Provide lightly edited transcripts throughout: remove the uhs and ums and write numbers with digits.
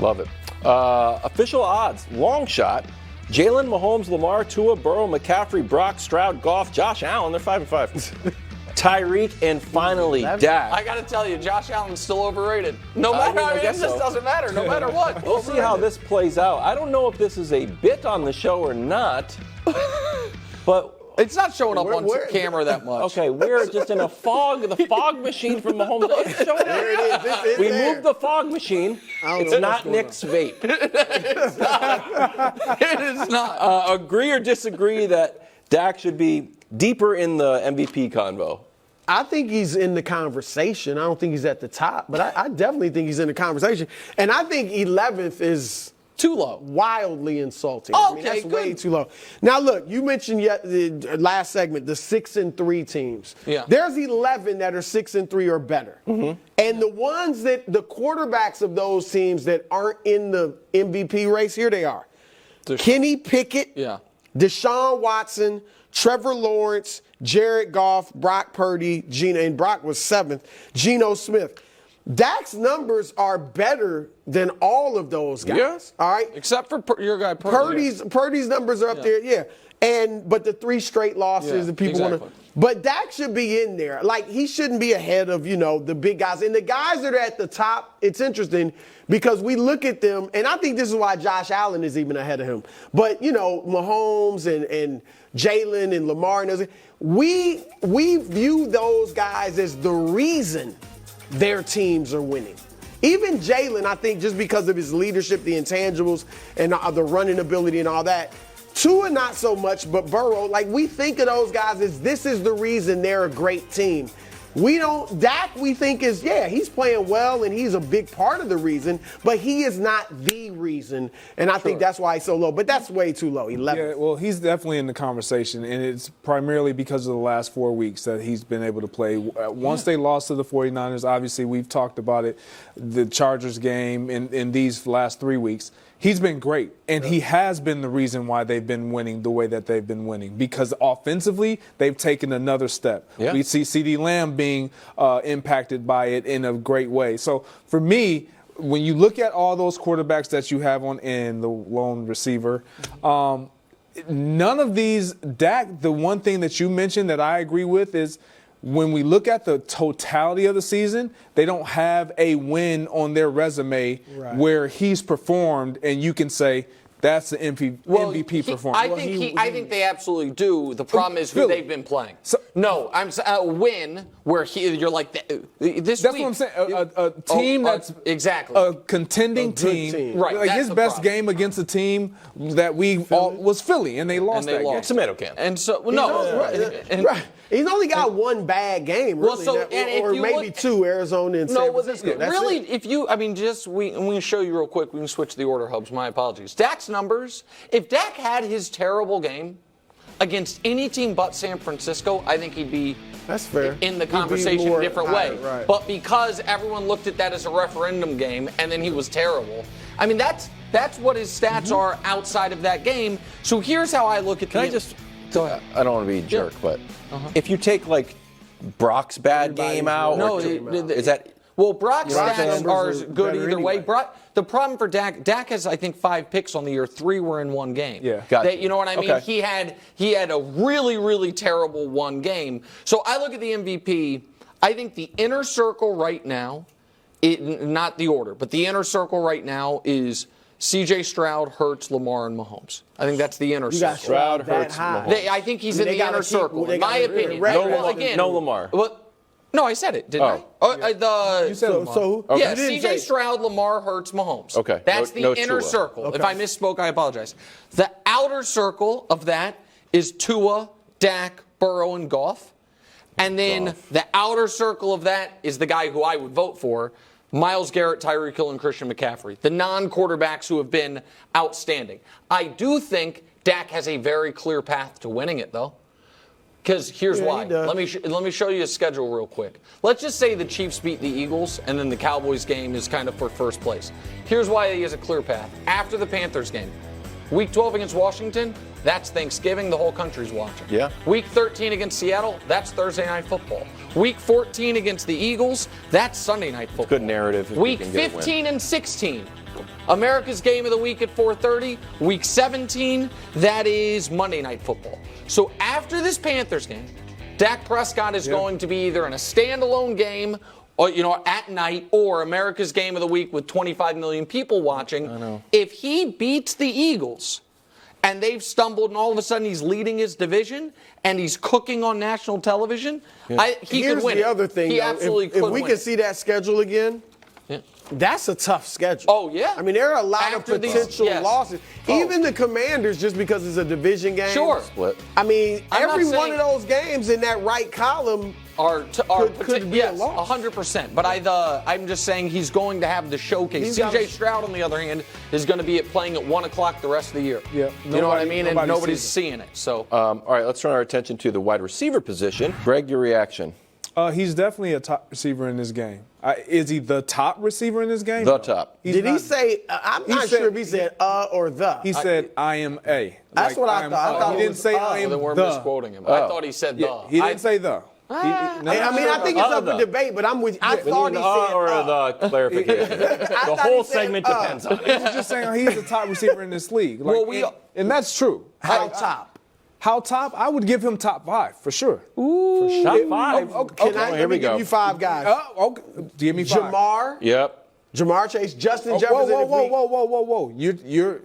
Love it. Official odds, long shot. Jalen, Mahomes, Lamar, Tua, Burrow, McCaffrey, Brock, Stroud, Goff, Josh Allen. They're 5-5. Tyreek, and finally Dak. I got to tell you, Josh Allen's still overrated. No matter, it just doesn't matter, no matter what. We'll see how this plays out. I don't know if this is a bit on the show or not, but it's not showing up on camera that much. Okay, we're just in a fog, the fog machine from Mahomes. It's showing up. There it is. We moved the fog machine. It's not Nick's vape. It is not. Agree or disagree that Dak should be deeper in the MVP convo? I think he's in the conversation. I don't think he's at the top, but I definitely think he's in the conversation. And I think 11th is too low. Wildly insulting. Okay, that's good. way too low. Now, look, you mentioned the last segment, the 6-3 teams. Yeah. There's 11 that are 6-3 or better. Mm-hmm. And the ones that the quarterbacks of those teams that aren't in the MVP race, here they are. Kenny Pickett, Deshaun Watson, Trevor Lawrence, Jared Goff, Brock Purdy, and Brock was 7th, Geno Smith. Dak's numbers are better than all of those guys. Yeah. All right? Except for your guy Purdy. Purdy's numbers are up there, but the 3 straight losses that people want to. But Dak should be in there. Like, he shouldn't be ahead of, the big guys. And the guys that are at the top, it's interesting because we look at them, and I think this is why Josh Allen is even ahead of him. But, Mahomes and Jalen and Lamar and those, we view those guys as the reason their teams are winning. Even Jalen, I think, just because of his leadership, the intangibles, and the running ability and all that. Tua, not so much, but Burrow, we think of those guys as this is the reason they're a great team. Dak, we think he's playing well and he's a big part of the reason, but he is not the reason. And I think that's why he's so low. But that's way too low, 11. Yeah, well, he's definitely in the conversation, and it's primarily because of the last 4 weeks that he's been able to play. Once they lost to the 49ers, obviously we've talked about it, the Chargers game in these last 3 weeks. He's been great, and he has been the reason why they've been winning the way that they've been winning, because offensively they've taken another step. Yeah. We see CeeDee Lamb being impacted by it in a great way. So for me, when you look at all those quarterbacks that you have on end, the lone receiver, none of these, Dak, the one thing that you mentioned that I agree with is when we look at the totality of the season, they don't have a win on their resume where he's performed and you can say that's the MVP performance. I think they absolutely do. The problem is who they've been playing. So, no, I'm a win where you're like this. That's week, what I'm saying. A team that's exactly a contending team. Right. Like his best game against a team that was Philly, and they lost that game. Tomato can. And so He's only got one bad game, really, or maybe two, Arizona and San Francisco. Really, we can show you real quick. We can switch the order, Hubs. My apologies. Dak's numbers, if Dak had his terrible game against any team but San Francisco, I think he'd be in the conversation a different way. Right. But because everyone looked at that as a referendum game and then he was terrible, that's what his stats are outside of that game. So here's how I look at Go ahead. I don't want to be a jerk, but if you take Brock's bad game out, is that? Well, Brock's stats are good either way. The problem for Dak has, I think, 5 picks on the year. 3 were in one game. Yeah, you know what I mean? Okay. He had a really, really terrible one game. So I look at the MVP. I think the inner circle right now, not the order, but the inner circle right now is C.J. Stroud, Hurts, Lamar, and Mahomes. I think that's the inner circle. Stroud, Hurts, Mahomes. I think he's in the inner circle, in my opinion. No Lamar. No, I said it, didn't I? You said Lamar. Yeah, C.J. Stroud, Lamar, Hurts, Mahomes. Okay. That's the inner circle. Okay. If I misspoke, I apologize. The outer circle of that is Tua, Dak, Burrow, and Goff. And then the outer circle of that is the guy who I would vote for, Myles Garrett, Tyreek Hill, and Christian McCaffrey, the non-quarterbacks who have been outstanding. I do think Dak has a very clear path to winning it, though. Because here's why. Let me show you a schedule real quick. Let's just say the Chiefs beat the Eagles, and then the Cowboys game is kind of for first place. Here's why he has a clear path. After the Panthers game, Week 12 against Washington, that's Thanksgiving. The whole country's watching. Yeah. Week 13 against Seattle, that's Thursday Night Football. Week 14 against the Eagles, that's Sunday Night Football. Good narrative. Week 15 and 16, America's game of the week at 4:30, week 17, that is Monday Night Football. So after this Panthers game, Dak Prescott is going to be either in a standalone game or, at night, or America's game of the week with 25 million people watching. I know. If he beats the Eagles and they've stumbled and all of a sudden he's leading his division and he's cooking on national television, he Here's could win. the other thing, He though. absolutely If could we win. can see that schedule again, that's a tough schedule. Oh, yeah. I mean, there are a lot After of these- potential yes. losses. Oh. Even the Commanders, just because it's a division game. Sure. Split. I mean, I'm not every one saying- of those games in that right column could be a yes, loss. 100%. But I'm just saying he's going to have the showcase. He's C.J. got- Stroud, on the other hand, is going to be playing at 1 o'clock the rest of the year. Yeah. You know what I mean? And nobody nobody's sees seeing it. So All right, let's turn our attention to the wide receiver position. Greg, your reaction? He's definitely a top receiver in this game. Is he the top receiver in this game? The top. He's Did he not- say, I'm He not said- sure if he said or the. He said, "I am a." That's what I am thought. I a. thought he it didn't was say, a. "I am then we're the." misquoting him. I thought he said the. He didn't say the. I think it's up for debate, but I'm with you. I thought he said or the clarification. The thought whole he said, segment depends on it. He's just saying he's the top receiver in this league. Well, and that's true. How top? How top? I would give him top 5 for sure. Top 5. Can I here let me we go. give you 5 guys? Okay. Give me 5. Jamar Chase, Justin Whoa, Jefferson. whoa.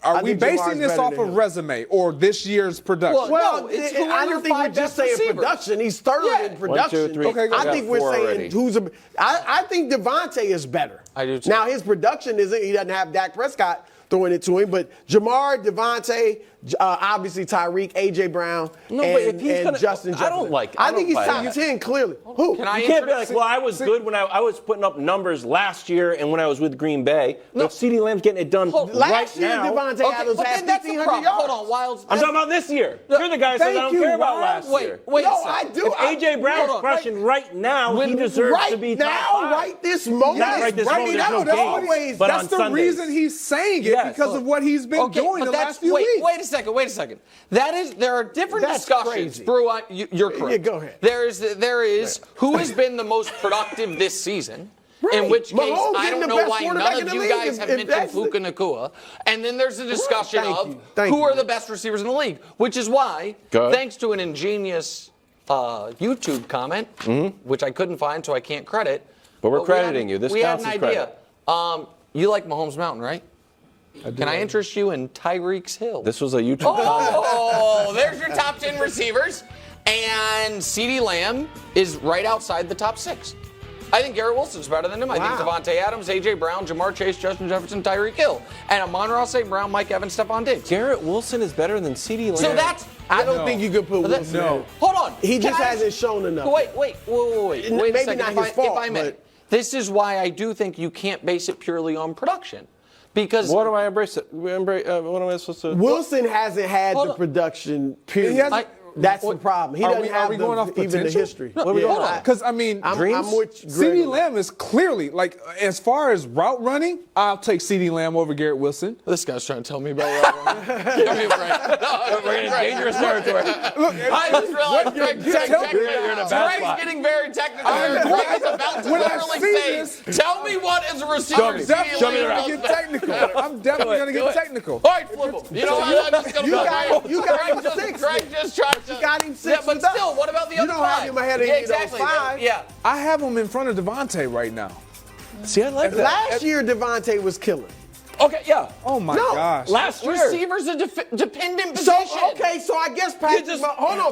Are we think basing Jamar's this better off than of him. resume or this year's production? Well, No, it's who are I your don't think we're 5 just best saying receivers. production. He's third Yeah. in production. 1, 2, 3. Okay, I got think we're 4 saying already. who's a. I think Devontae is better. I do too. Now his production isn't. He doesn't have Dak Prescott throwing it to him, but Jamar, Devontae, obviously Tyreek, AJ Brown, No, but and, if he's and gonna- Justin I Jefferson. don't like- I I think he's don't buy top that. 10 clearly. Who? Can I You can't be introduce- like, well, I was good when I was putting up numbers last year and when I was with Green Bay. No. But CeeDee Lamb's getting it done right Last year, now. Devontae Okay, Adams but had then that's the 1,500 problem. yards. Hold on, Wildes. I'm talking about this year. You're the guy who says I Thank don't you, care about Ryan. last year. Wait No, a second. I do. If AJ Brown's Hold on. crushing right now, he deserves right to be now, top 5. right this moment. Not right this moment, there's no that's game. always. But that's on the Sundays. reason he's saying it Yes. because of what he's been doing but the that's- last few weeks. Wait a second. There are different That's discussions. crazy. Brew, you're correct. Yeah, go ahead. There is who has been the most productive this season. In Right. which case, Mahomes I isn't don't the know best why quarterback none in of the you league guys if have mentioned that's the- Puka Nacua. And then there's a discussion Thank who you. are the best receivers in the league, which is why, Go ahead. thanks to an ingenious YouTube comment, which I couldn't find, so I can't credit. But we're we had- crediting you. This we counts had as an idea. You like Mahomes Mountain, right? Can I interest you in Tyreek's Hill? This was a YouTube comment. Oh, there's your top 10 receivers. And CeeDee Lamb is right outside the top 6. I think Garrett Wilson's better than him. I think Wow. Devontae Adams, A.J. Brown, Jamar Chase, Justin Jefferson, Tyreek Hill. And Amon-Ra St. Brown, Mike Evans, Stephon Diggs. Garrett Wilson is better than CeeDee Lamb. So that's... I don't think you could put Wilson No. in. Hold on. He Can just I- hasn't shown enough. Wait a Maybe second. not if his I, fault, if I may. but- This is why I do think you can't base it purely on production. Because... What do I embrace it? What am I supposed to? Wilson hasn't had Hold the on. production, period. He hasn't- That's the problem. He doesn't Are have we going off even the potential? history. What are we going on? Because, I mean, I'm Dreams? with Greg. CeeDee Lamb is clearly, like, as far as route running, I'll take CeeDee Lamb over Garrett Wilson. This guy's trying to tell me about route running. Give me a break. No, We're in dangerous territory. I just realized Greg's You're in a bad spot. getting very technical. I'm Greg is about to when I literally see say, this- tell me what is a receiver Show me. CeeDee Show me Lamb the does Get best. technical. I'm definitely going to Do get it. technical. All right, flip him. You know what? I'm just going to you got him Greg six. just tried to. You got him six Yeah, but with us. still, what about the You other don't have five? him ahead of Yeah, any of those exactly. five. Yeah. I have him in front of Devontae right now. See, I like that. Last year, Devontae was killing. Okay, yeah. Oh, my No, gosh. Last year. Receiver's a dependent So, position. okay, so I guess Patrick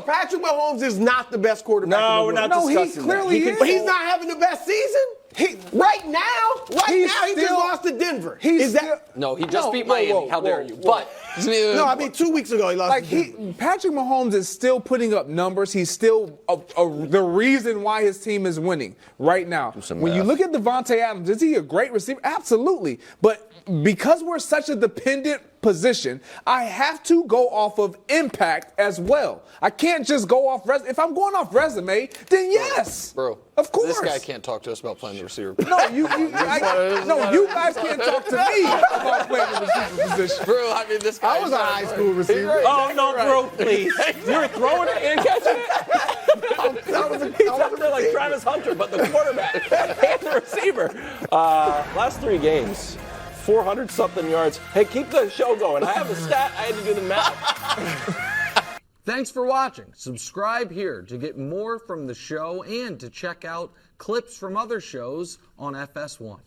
Patrick Mahomes is not the best quarterback No, in the we're world. not No, he discussing clearly that. is. But he's not having the best season? Right now, he just still- lost to Denver. he's Is that No, he just No, beat whoa, Miami. whoa, How dare whoa, you? whoa. But No, I mean 2 weeks ago he lost Like to Denver. Patrick Mahomes is still putting up numbers. He's still the reason why his team is winning right now. some When you math. look at Devontae Adams, is he a great receiver? Absolutely. But because we're such a dependent position, I have to go off of impact as well. I can't just go off if I'm going off resume, then yes. Bro, of course. this guy can't talk to us about playing the receiver. No, you guys can't talk to me about playing the receiver position. Bro, I mean, this guy. I was a high school receiver. Oh, no, bro, please. You were throwing it and catching it? I was a He's up there like Travis Hunter, but the quarterback and the receiver. Last 3 games, 400-something yards. Hey, keep the show going. I have a stat. I had to do the math. Thanks for watching. Subscribe here to get more from the show and to check out clips from other shows on FS1.